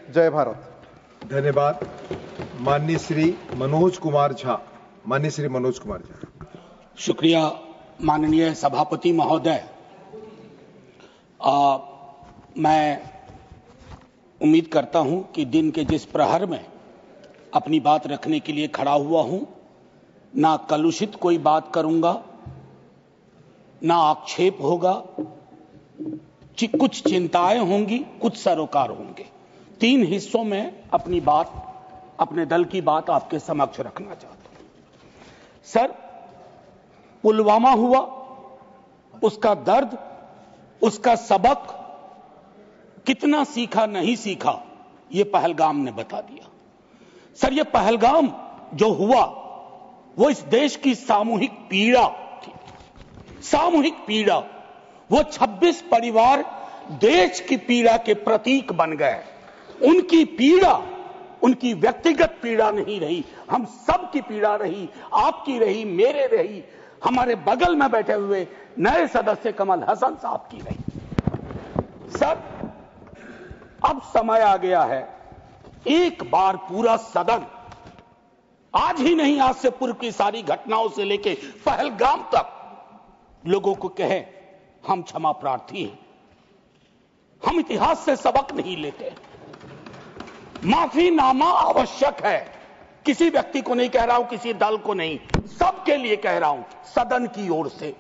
जय भारत। धन्यवाद। माननीय श्री मनोज कुमार झा। माननीय श्री मनोज कुमार झा। शुक्रिया माननीय सभापति महोदय। मैं उम्मीद करता हूं कि दिन के जिस प्रहर में अपनी बात रखने के लिए खड़ा हुआ हूं, ना कलुषित कोई बात करूंगा, ना आक्षेप होगा, कुछ चिंताएं होंगी, कुछ सरोकार होंगे। 3 हिस्सों में अपनी बात, अपने दल की बात आपके समक्ष रखना चाहता हूं। सर, पुलवामा हुआ, उसका दर्द, उसका सबक, कितना सीखा नहीं सीखा, यह पहलगाम ने बता दिया। सर, यह पहलगाम जो हुआ वो इस देश की सामूहिक पीड़ा थी, सामूहिक पीड़ा। वो 26 परिवार देश की पीड़ा के प्रतीक बन गए। उनकी पीड़ा उनकी व्यक्तिगत पीड़ा नहीं रही, हम सब की पीड़ा रही, आपकी रही, मेरे रही, हमारे बगल में बैठे हुए नए सदस्य कमल हसन साहब की रही। सर, अब समय आ गया है, एक बार पूरा सदन, आज ही नहीं, आज से पूर्व की सारी घटनाओं से लेके पहलगाम तक लोगों को कहे हम क्षमा प्रार्थी हैं, हम इतिहास से सबक नहीं लेते। माफीनामा आवश्यक है। किसी व्यक्ति को नहीं कह रहा हूं, किसी दल को नहीं, सबके लिए कह रहा हूं, सदन की ओर से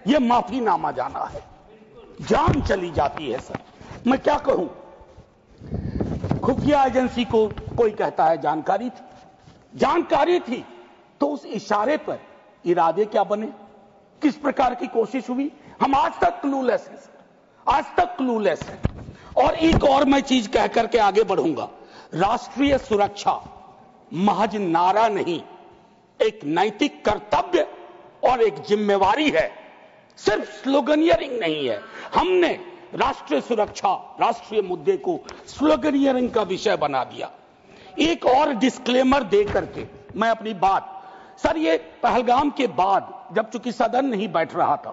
यह माफीनामा जाना है। जान चली जाती है। सर, मैं क्या कहूं, खुफिया एजेंसी को कोई कहता है जानकारी थी, जानकारी थी तो उस इशारे पर इरादे क्या बने, किस प्रकार की कोशिश हुई, हम आज तक क्लूलेस हैं। आज तक क्लूलेस है। और एक और मैं चीज कह करके आगे बढ़ूंगा, राष्ट्रीय सुरक्षा महज नारा नहीं, एक नैतिक कर्तव्य और एक जिम्मेवारी है, सिर्फ स्लोगनियरिंग नहीं है। हमने राष्ट्रीय सुरक्षा, राष्ट्रीय मुद्दे को स्लोगनियरिंग का विषय बना दिया। एक और डिस्क्लेमर दे करके मैं अपनी बात, सर, ये पहलगाम के बाद जब चूंकि सदन नहीं बैठ रहा था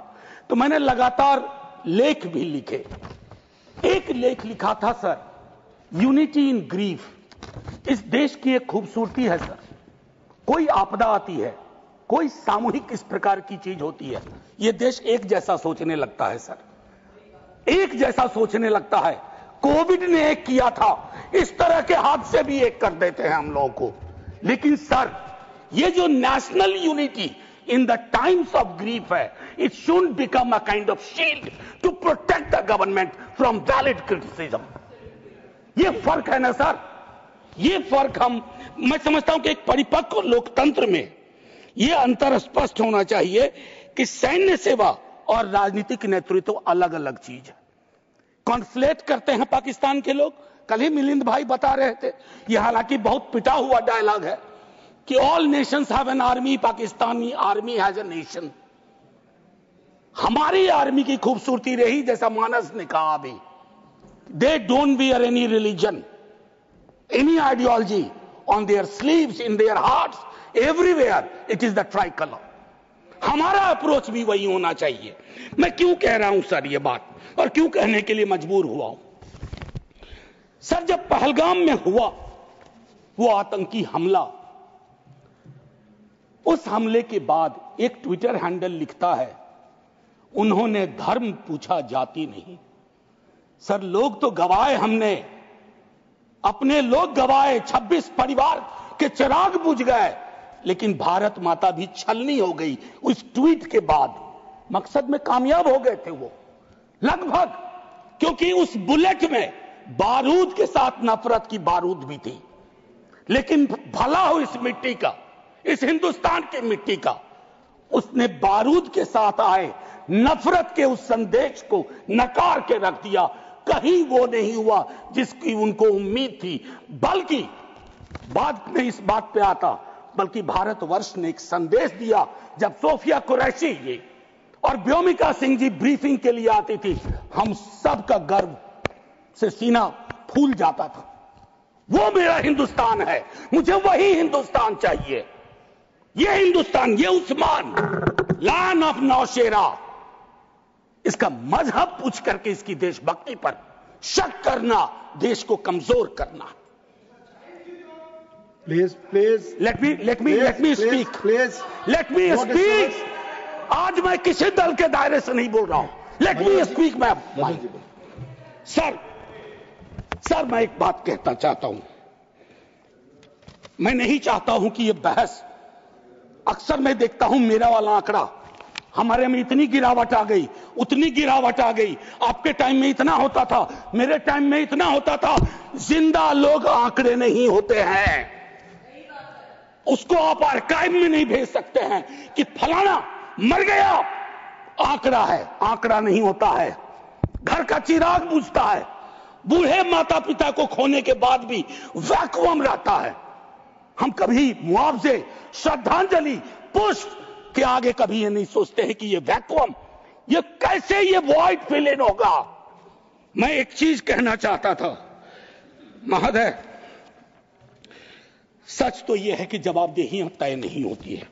तो मैंने लगातार लेख भी लिखे। एक लेख लिखा था सर, यूनिटी इन ग्रीफ। इस देश की एक खूबसूरती है सर, कोई आपदा आती है, कोई सामूहिक इस प्रकार की चीज होती है, यह देश एक जैसा सोचने लगता है सर, एक जैसा सोचने लगता है। कोविड ने एक किया था, इस तरह के हादसे भी एक कर देते हैं हम लोगों को। लेकिन सर, ये जो national unity in the times of grief है, it should become a kind of shield to protect the government from valid criticism. ये फर्क है ना सर, ये फर्क मैं समझता हूं कि एक परिपक्व लोकतंत्र में यह अंतर स्पष्ट होना चाहिए कि सैन्य सेवा और राजनीतिक नेतृत्व अलग अलग चीज है। कॉन्फ्लेट करते हैं पाकिस्तान के लोग। कल ही मिलिंद भाई बता रहे थे, यह हालांकि बहुत पिटा हुआ डायलॉग है कि all Nations have an army, Pakistani army has a nation. हमारी आर्मी की खूबसूरती रही, जैसा मानस ने कहा अभी, they don't wear any religion, any ideology on their sleeves, in their hearts, everywhere it is the try colour. हमारा अप्रोच भी वही होना चाहिए। मैं क्यों कह रहा हूं सर ये बात, और क्यों कहने के लिए मजबूर हुआ हूं सर, जब पहलगाम में हुआ वो आतंकी हमला, उस हमले के बाद एक ट्विटर हैंडल लिखता है, उन्होंने धर्म पूछा, जाति नहीं। सर, लोग तो गवाए, हमने अपने लोग गवाए, 26 परिवार के चिराग बुझ गए, लेकिन भारत माता भी छलनी हो गई उस ट्वीट के बाद। मकसद में कामयाब हो गए थे वो लगभग, क्योंकि उस बुलेट में बारूद के साथ नफरत की बारूद भी थी। लेकिन भला हो इस मिट्टी का, इस हिंदुस्तान की मिट्टी का, उसने बारूद के साथ आए नफरत के उस संदेश को नकार के रख दिया। कहीं वो नहीं हुआ जिसकी उनको उम्मीद थी, बल्कि बाद में इस बात पे आता, बल्कि भारतवर्ष ने एक संदेश दिया। जब सोफिया कुरैशी जी और व्योमिका सिंह जी ब्रीफिंग के लिए आती थी, हम सब का गर्व से सीना फूल जाता था। वो मेरा हिंदुस्तान है, मुझे वही हिंदुस्तान चाहिए। ये हिंदुस्तान, ये उस्मान, लान ऑफ नौशेरा, इसका मजहब पूछ करके इसकी देशभक्ति पर शक करना देश को कमजोर करना। Please please let me speak. आज मैं किसी दल के दायरे से नहीं बोल रहा हूं। Let me speak. मैं सर मैं एक बात कहना चाहता हूं। मैं नहीं चाहता हूं कि यह बहस, अक्सर मैं देखता हूं मेरा वाला आंकड़ा, हमारे में इतनी गिरावट आ गई, उतनी गिरावट आ गई, आपके टाइम में इतना होता था, मेरे टाइम में इतना होता था। जिंदा लोग आंकड़े नहीं होते हैं, उसको आप आर्काइव में नहीं भेज सकते हैं कि फलाना मर गया, आंकड़ा है, आंकड़ा नहीं होता है। घर का चिराग बुझता है, बूढ़े माता पिता को खोने के बाद भी वैक्यूम रहता है। हम कभी मुआवजे, श्रद्धांजलि, पुष्प के आगे कभी ये नहीं सोचते हैं कि ये वैक्यूम, ये कैसे ये वॉइड फिल इन होगा। मैं एक चीज कहना चाहता था महोदय, सच तो यह है कि जवाबदेही तय नहीं होती है।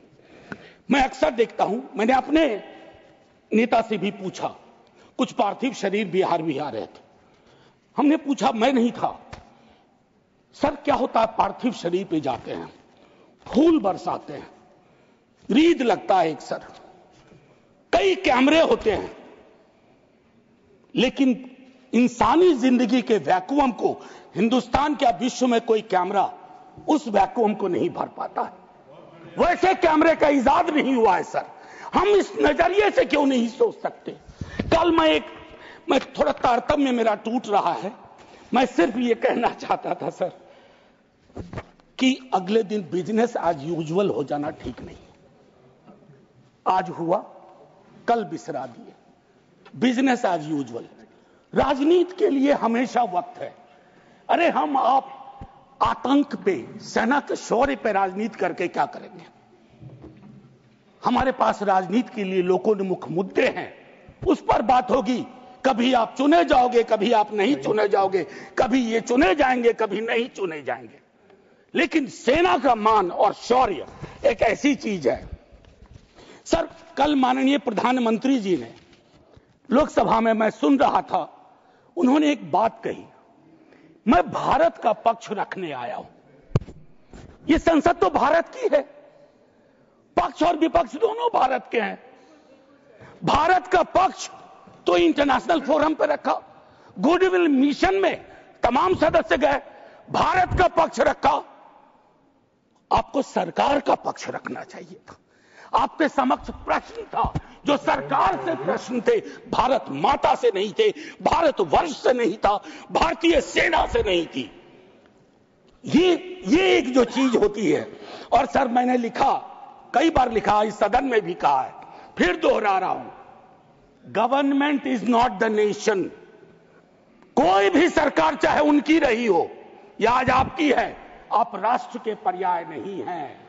मैं अक्सर देखता हूं, मैंने अपने नेता से भी पूछा, कुछ पार्थिव शरीर बिहार आ रहे थे, हमने पूछा, मैं नहीं था, सर क्या होता है, पार्थिव शरीर पे जाते हैं, फूल बरसाते हैं, रीद लगता है एक सर, कई कैमरे होते हैं, लेकिन इंसानी जिंदगी के वैक्यूम को हिंदुस्तान क्या विश्व में कोई कैमरा उस वैक्यूम को नहीं भर पाता है। वैसे कैमरे का इजाद नहीं हुआ है सर। हम इस नजरिए से क्यों नहीं सोच सकते। कल मैं थोड़ा तारतम्य मेरा टूट रहा है, मैं सिर्फ ये कहना चाहता था सर कि अगले दिन बिजनेस एज यूजुअल हो जाना ठीक नहीं। आज हुआ, कल बिसरा दिए, बिजनेस एज यूजुअल। राजनीति के लिए हमेशा वक्त है। अरे हम आप आतंक पे, सेना के शौर्य पे राजनीति करके क्या करेंगे। हमारे पास राजनीति के लिए लोकोन्मुख मुद्दे हैं, उस पर बात होगी। कभी आप चुने जाओगे, कभी आप नहीं चुने जाओगे, कभी ये चुने जाएंगे, कभी नहीं चुने जाएंगे। लेकिन सेना का मान और शौर्य एक ऐसी चीज है। सर कल माननीय प्रधानमंत्री जी ने लोकसभा में, मैं सुन रहा था, उन्होंने एक बात कही, मैं भारत का पक्ष रखने आया हूं। यह संसद तो भारत की है, पक्ष और विपक्ष दोनों भारत के हैं। भारत का पक्ष तो इंटरनेशनल फोरम पर रखा, गुडविल मिशन में तमाम सदस्य गए, भारत का पक्ष रखा। आपको सरकार का पक्ष रखना चाहिए था। आपके समक्ष प्रश्न था, जो सरकार से प्रश्न थे, भारत माता से नहीं थे, भारत वर्ष से नहीं था, भारतीय सेना से नहीं थी। ये एक जो चीज होती है। और सर मैंने लिखा, कई बार लिखा, इस सदन में भी कहा है, फिर दोहरा रहा हूं, government is not the nation. कोई भी सरकार चाहे उनकी रही हो या आज आपकी है, आप राष्ट्र के पर्याय नहीं हैं।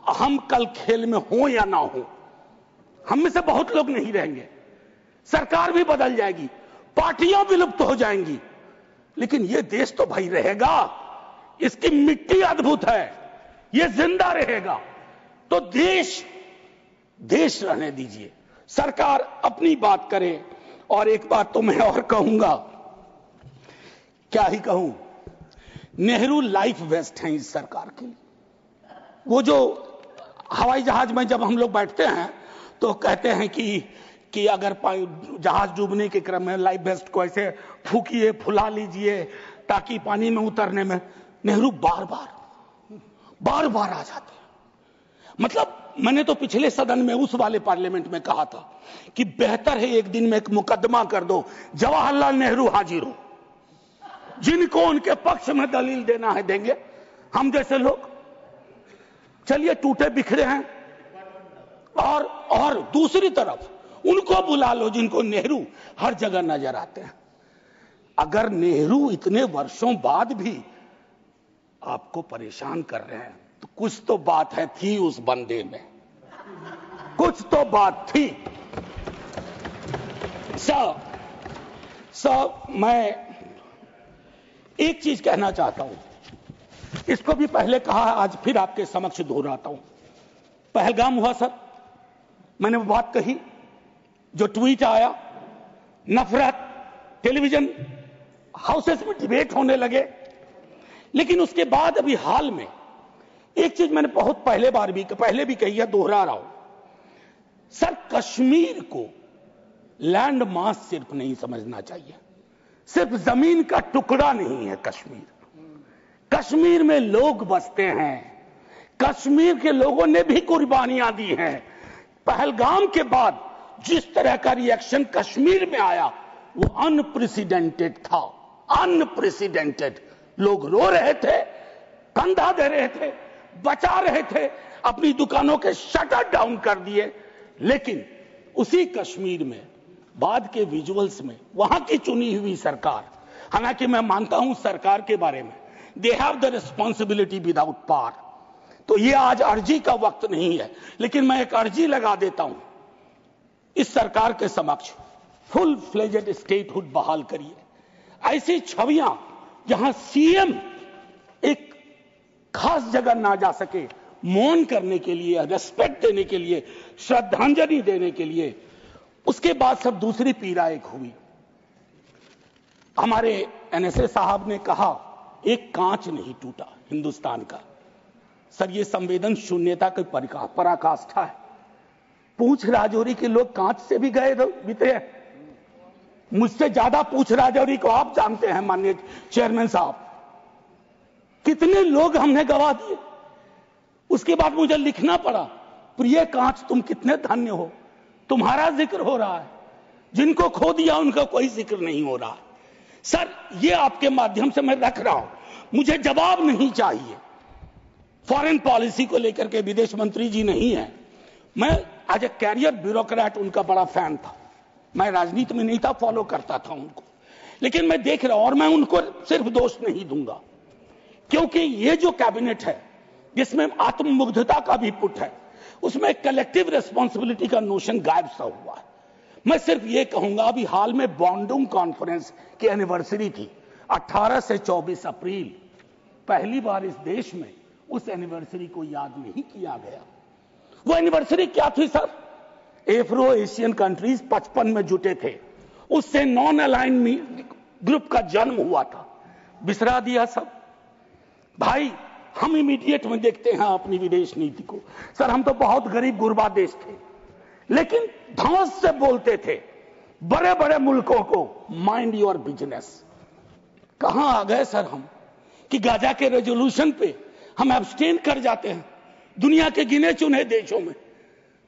हम कल खेल में हो या ना हो, हम में से बहुत लोग नहीं रहेंगे, सरकार भी बदल जाएगी, पार्टियां विलुप्त हो जाएंगी, लेकिन यह देश तो भाई रहेगा। इसकी मिट्टी अद्भुत है, यह जिंदा रहेगा। तो देश रहने दीजिए, सरकार अपनी बात करे। और एक बात तो मैं और कहूंगा, क्या ही कहूं, नेहरू लाइफ वेस्ट हैं इस सरकार के लिए। वो जो हवाई जहाज में जब हम लोग बैठते हैं तो कहते हैं कि अगर जहाज डूबने के क्रम में लाइफ वेस्ट को ऐसे फूकिए, फुला लीजिए ताकि पानी में उतरने में, नेहरू बार बार आ जाते हैं। मतलब मैंने तो पिछले सदन में उस वाले पार्लियामेंट में कहा था कि बेहतर है एक दिन में एक मुकदमा कर दो, जवाहरलाल नेहरू हाजिर हो, जिनको उनके पक्ष में दलील देना है देंगे, हम जैसे लोग चलिए टूटे बिखरे हैं। और दूसरी तरफ उनको बुला लो जिनको नेहरू हर जगह नजर आते हैं। अगर नेहरू इतने वर्षों बाद भी आपको परेशान कर रहे हैं तो कुछ तो बात है, थी उस बंदे में, कुछ तो बात थी। मैं एक चीज कहना चाहता हूं, इसको भी पहले कहा, आज फिर आपके समक्ष दोहराता हूं। पहलगाम हुआ सर, मैंने वो बात कही, जो ट्वीट आया, नफरत, टेलीविजन हाउसेस में डिबेट होने लगे। लेकिन उसके बाद अभी हाल में एक चीज मैंने बहुत पहले भी कही है, दोहरा रहा हूं। सर, कश्मीर को लैंड मास सिर्फ नहीं समझना चाहिए, सिर्फ जमीन का टुकड़ा नहीं है कश्मीर। कश्मीर में लोग बसते हैं, कश्मीर के लोगों ने भी कुर्बानियां दी हैं। पहलगाम के बाद जिस तरह का रिएक्शन कश्मीर में आया वो अनप्रेसिडेंटेड था, अनप्रेसिडेंटेड। लोग रो रहे थे, कंधा दे रहे थे, बचा रहे थे, अपनी दुकानों के शटर डाउन कर दिए। लेकिन उसी कश्मीर में बाद के विजुअल्स में वहां की चुनी हुई सरकार, हालांकि मैं मानता हूं सरकार के बारे में, they have the responsibility without power, तो ये आज अर्जी का वक्त नहीं है, लेकिन मैं एक अर्जी लगा देता हूं इस सरकार के समक्ष, फुल फ्लेजेड स्टेटहुड बहाल करिए। ऐसी छवियां जहां सीएम एक खास जगह ना जा सके, मौन करने के लिए, रेस्पेक्ट देने के लिए, श्रद्धांजलि देने के लिए, उसके बाद सब दूसरी पीड़ा एक हुई। हमारे एनएसए साहब ने कहा एक कांच नहीं टूटा हिंदुस्तान का। सर, ये संवेदन शून्यता की पराकाष्ठा है। पूंछ राजौरी के लोग कांच से भी गए बीते हैं। मुझसे ज्यादा पूंछ राजौरी को आप जानते हैं माननीय चेयरमैन साहब, कितने लोग हमने गवा दिए। उसके बाद मुझे लिखना पड़ा, प्रिय कांच तुम कितने धन्य हो, तुम्हारा जिक्र हो रहा है, जिनको खो दिया उनका कोई जिक्र नहीं हो रहा है। सर, ये आपके माध्यम से मैं रख रहा हूं, मुझे जवाब नहीं चाहिए। फॉरेन पॉलिसी को लेकर के विदेश मंत्री जी नहीं है, मैं एज ए कैरियर ब्यूरोक्रेट उनका बड़ा फैन था। मैं राजनीति में नहीं था, फॉलो करता था उनको, लेकिन मैं देख रहा हूं, और मैं उनको सिर्फ दोष नहीं दूंगा, क्योंकि ये जो कैबिनेट है जिसमें आत्ममुग्धता का भी पुट है, उसमें कलेक्टिव रिस्पॉन्सिबिलिटी का नोशन गायब सा हुआ है। मैं सिर्फ ये कहूंगा, अभी हाल में बॉन्डुंग कॉन्फ्रेंस की एनिवर्सरी थी 18 से 24 अप्रैल, पहली बार इस देश में उस एनिवर्सरी को याद नहीं किया गया। वो एनिवर्सरी क्या थी सर? एफ्रो एशियन कंट्रीज 55 में जुटे थे, उससे नॉन अलाइन ग्रुप का जन्म हुआ था। बिसरा दिया सब भाई। हम इमीडिएट में देखते हैं अपनी विदेश नीति को। सर, हम तो बहुत गरीब गुरबा देश थे, लेकिन धौंस से बोलते थे बड़े बड़े मुल्कों को, माइंड योर बिजनेस। कहां आ गए सर हम कि गाजा के रेजोल्यूशन पे हम एब्सटेन कर जाते हैं दुनिया के गिने चुने देशों में।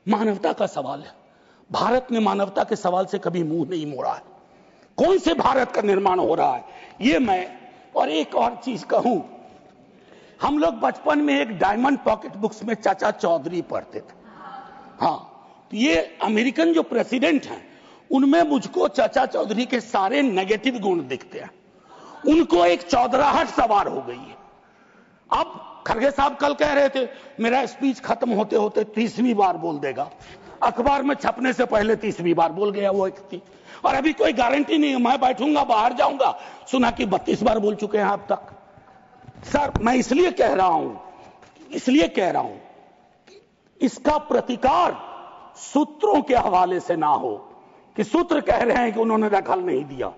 मानवता का सवाल है, भारत ने मानवता के सवाल से कभी मुंह नहीं मोड़ा है। कौन से भारत का निर्माण हो रहा है ये मैं, और एक और चीज कहूं, हम लोग बचपन में एक डायमंड पॉकेट बुक्स में चाचा चौधरी पढ़ते थे। हाँ, ये अमेरिकन जो प्रेसिडेंट हैं उनमें मुझको चाचा चौधरी के सारे नेगेटिव गुण दिखते हैं। उनको एक चौधराहट सवार हो गई है। अब खरगे साहब कल कह रहे थे मेरा स्पीच खत्म होते होते 30वीं बार बोल देगा, अखबार में छपने से पहले 30वीं बार बोल गया वो व्यक्ति, और अभी कोई गारंटी नहीं है, मैं बैठूंगा बाहर जाऊंगा सुना कि 32 बार बोल चुके हैं अब तक। सर, मैं इसलिए कह रहा हूं इसका प्रतिकार सूत्रों के हवाले से ना हो कि सूत्र कह रहे हैं कि उन्होंने दखल नहीं दिया।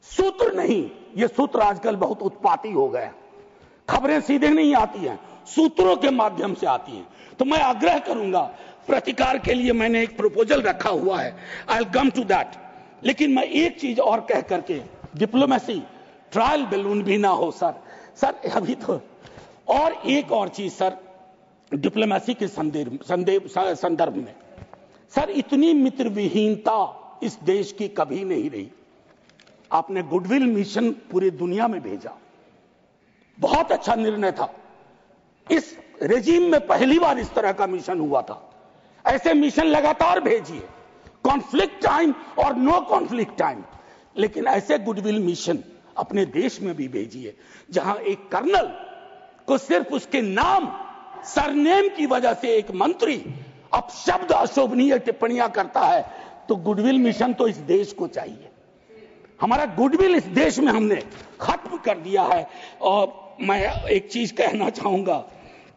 सूत्र नहीं, ये सूत्र आजकल बहुत उत्पाती हो गए, खबरें सीधे नहीं आती हैं, सूत्रों के माध्यम से आती हैं। तो मैं आग्रह करूंगा, प्रतिकार के लिए मैंने एक प्रपोजल रखा हुआ है, I will come to that. लेकिन मैं एक चीज और कह करके, डिप्लोमेसी ट्रायल बैलून भी ना हो सर अभी तो। और एक और चीज सर, डिप्लोमेसी के संदर्भ में सर, इतनी मित्र विहीनता इस देश की कभी नहीं रही। आपने गुडविल मिशन पूरी दुनिया में भेजा, बहुत अच्छा निर्णय था। इस रेजिम में पहली बार इस तरह का मिशन हुआ था। ऐसे मिशन लगातार भेजिए, कॉन्फ्लिक्ट टाइम और नो कॉन्फ्लिक्ट टाइम, लेकिन ऐसे गुडविल मिशन अपने देश में भी भेजिए जहां एक कर्नल को सिर्फ उसके नाम सरनेम की वजह से एक मंत्री अपशब्द अशोभनीय टिप्पणियां करता है, तो गुडविल मिशन तो इस देश को चाहिए। हमारा गुडविल इस देश में हमने खत्म कर दिया है। और मैं एक चीज कहना चाहूंगा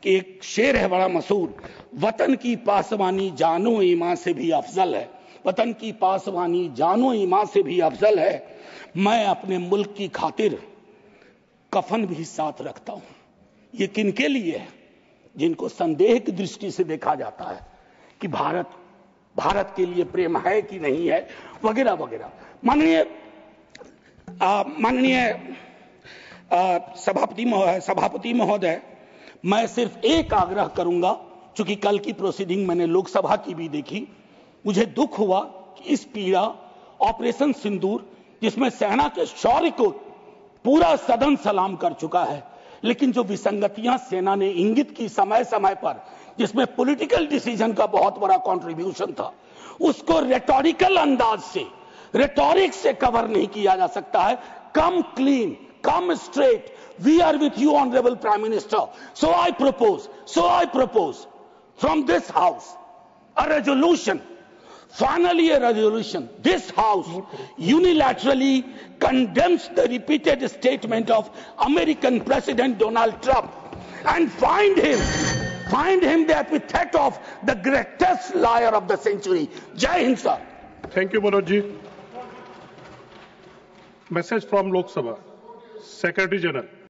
कि एक शेर है बड़ा मशहूर, वतन की पासवानी जानो ईमान से भी अफजल है, वतन की पासवानी जानो ईमान से भी अफजल है। मैं अपने मुल्क की खातिर कफन भी साथ रखता हूं। ये किनके लिए है? जिनको संदेह की दृष्टि से देखा जाता है कि भारत के लिए प्रेम है कि नहीं है, वगैरह वगैरह। माननीय सभापति महोदय, मैं सिर्फ एक आग्रह करूंगा, चूंकि कल की प्रोसीडिंग मैंने लोकसभा की भी देखी, मुझे दुख हुआ कि इस पीड़ा ऑपरेशन सिंदूर, जिसमें सेना के शौर्य को पूरा सदन सलाम कर चुका है, लेकिन जो विसंगतियां सेना ने इंगित की समय समय पर, जिसमें पॉलिटिकल डिसीजन का बहुत बड़ा कंट्रीब्यूशन था, उसको रेटोरिकल अंदाज से, रेटोरिक से कवर नहीं किया जा सकता है। Come clean, come straight, we are with you honourable prime minister. So I propose from this house a resolution, finally a resolution. This house unilaterally condemns the repeated statement of American President Donald Trump and find him the epithet of the greatest liar of the century. Jai Hind, sir. Thank you, Manoj ji. Message from Lok Sabha. Secretary General.